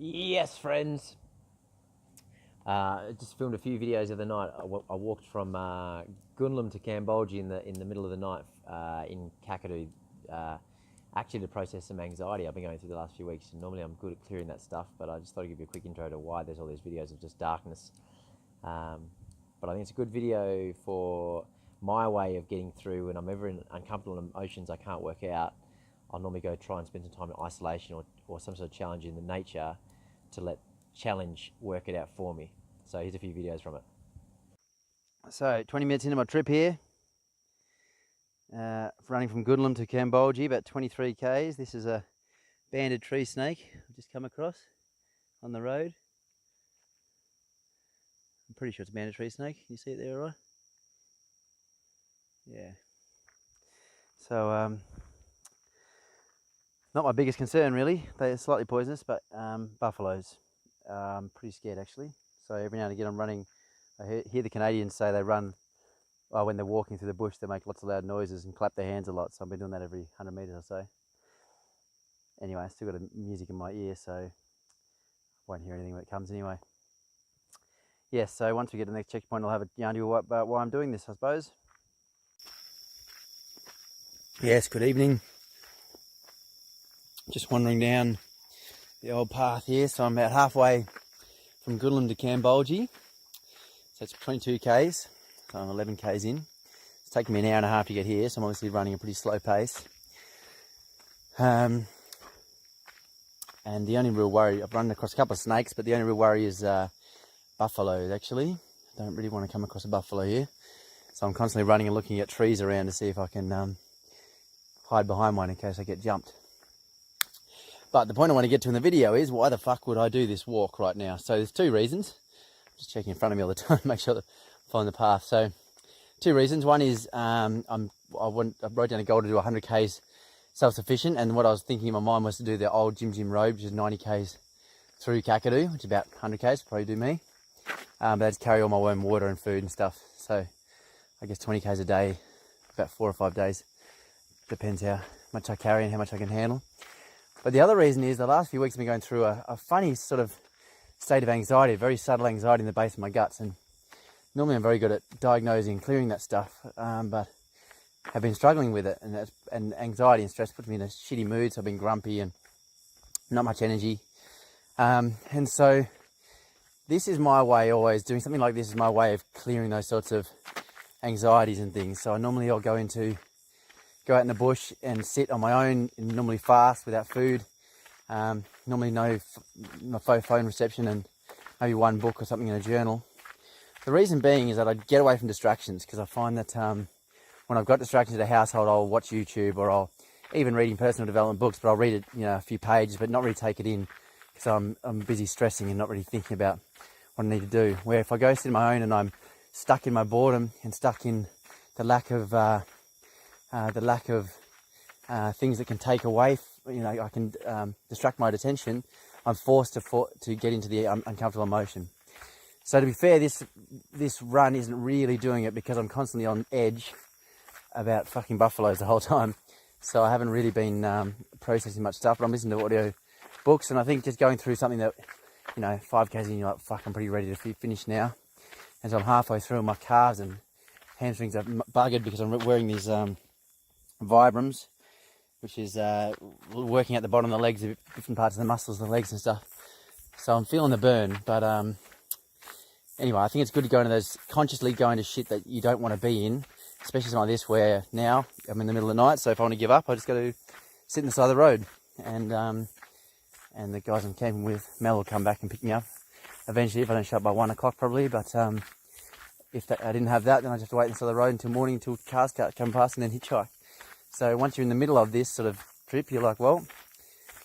Yes, friends. I just filmed a few videos the other night. I walked from Gunlom to Kambolgie in the middle of the night in Kakadu, actually to process some anxiety I've been going through the last few weeks. Normally I'm good at clearing that stuff, but I just thought I'd give you a quick intro to why there's all these videos of just darkness. But I think it's a good video for my way of getting through when I'm ever in uncomfortable emotions I can't work out. I'll normally go try and spend some time in isolation or some sort of challenge in the nature to let challenge work it out for me. So here's a few videos from it. So 20 minutes into my trip here, running from Gunlom to Kambolgie, about 23 k's. This is a banded tree snake I've just come across on the road. I'm pretty sure it's a banded tree snake. Can you see it there, all right? Yeah. So not my biggest concern really. They're slightly poisonous, but buffaloes. I'm pretty scared actually. So every now and again I'm running. I hear the Canadians say they run when they're walking through the bush. They make lots of loud noises and clap their hands a lot. So I've been doing that every 100 meters or so. Anyway, I still got music in my ear, so I won't hear anything when it comes anyway. Yes, so once we get to the next checkpoint, I'll have a yarn to you about why I'm doing this, I suppose. Yes, good evening. Just wandering down the old path here. So I'm about halfway from Gunlom to Kambolgie. So it's 22 k's. So I'm 11 k's in. It's taken me an hour and a half to get here, so I'm obviously running a pretty slow pace. And the only real worry, I've run across a couple of snakes, but the only real worry is buffaloes actually. I don't really want to come across a buffalo here. So I'm constantly running and looking at trees around to see if I can hide behind one in case I get jumped. But the point I want to get to in the video is, why the fuck would I do this walk right now? So there's two reasons. I'm just checking in front of me all the time, make sure that I'm following the path. So two reasons. One is I wrote down a goal to do 100 k's self-sufficient, and what I was thinking in my mind was to do the old Jim road, which is 90 k's through Kakadu, which is about 100 k's, probably do me. But I just carry all my own water and food and stuff. So I guess 20 k's a day, about 4 or 5 days. Depends how much I carry and how much I can handle. But the other reason is the last few weeks I've been going through a funny sort of state of anxiety, a very subtle anxiety in the base of my guts. And normally I'm very good at diagnosing and clearing that stuff, but have been struggling with it. And anxiety and stress puts me in a shitty mood, so I've been grumpy and not much energy. And so this is my way, always doing something like this is my way of clearing those sorts of anxieties and things. So normally I'll go out in the bush and sit on my own, and normally fast without food. Normally no phone reception, and maybe one book or something in a journal. The reason being is that I get away from distractions, because I find that when I've got distractions at the household, I'll watch YouTube, or I'll even reading personal development books, but I'll read it, a few pages, but not really take it in, because I'm busy stressing and not really thinking about what I need to do. Where if I go sit on my own and I'm stuck in my boredom and stuck in the lack of things that can take away, I can distract my attention, I'm forced to get into the uncomfortable emotion. So to be fair, this run isn't really doing it, because I'm constantly on edge about fucking buffaloes the whole time. So I haven't really been processing much stuff, but I'm listening to audio books, and I think just going through something that, 5 k's in, you're like, fuck, I'm pretty ready to finish now. And so I'm halfway through, and my calves and hamstrings are buggered because I'm wearing these Vibrams, which is working at the bottom of the legs, different parts of the muscles of the legs and stuff. So I'm feeling the burn, but anyway, I think it's good to go into those, consciously go into shit that you don't want to be in, especially something like this, where now I'm in the middle of the night, so if I want to give up, I just got to sit in the side of the road, and the guys I'm camping with, Mel, will come back and pick me up eventually, if I don't show up by 1 o'clock probably. But if I didn't have that, then I just have to wait inside the road until morning, until cars come past, and then hitchhike. So once you're in the middle of this sort of trip, you're like, well,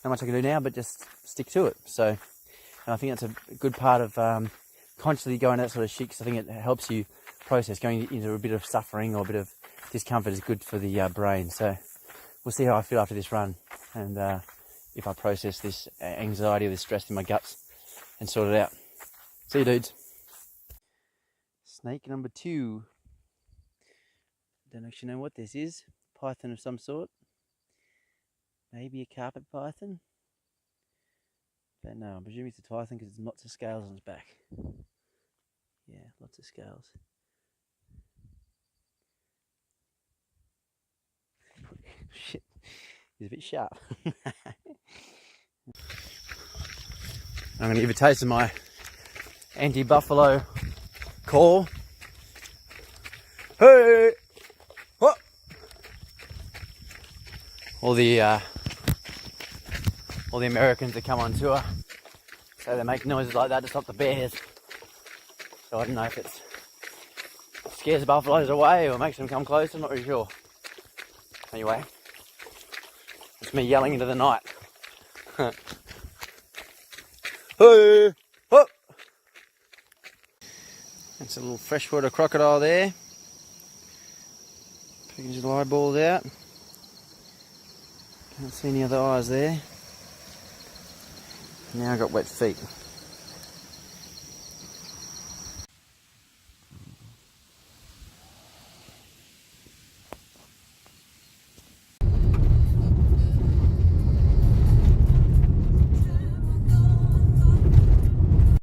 not much I can do now, but just stick to it. So, and I think that's a good part of consciously going that sort of shit, because I think it helps you process. Going into a bit of suffering or a bit of discomfort is good for the brain. So we'll see how I feel after this run, and if I process this anxiety or this stress in my guts and sort it out. See you, dudes. Snake number 2. Don't actually know what this is. Python of some sort. Maybe a carpet python. But no, I'm presuming it's a python because there's lots of scales on its back. Yeah, lots of scales. Shit, he's a bit sharp. I'm going to give a taste of my anti-buffalo call. Hey! What? All the Americans that come on tour, so they make noises like that to stop the bears. So I don't know if it scares the buffaloes away or makes them come close. I'm not really sure. Anyway, it's me yelling into the night. Hey! Hop! That's a little freshwater crocodile there. Picking his eyeballs out. Can't see any other eyes there. Now I've got wet feet.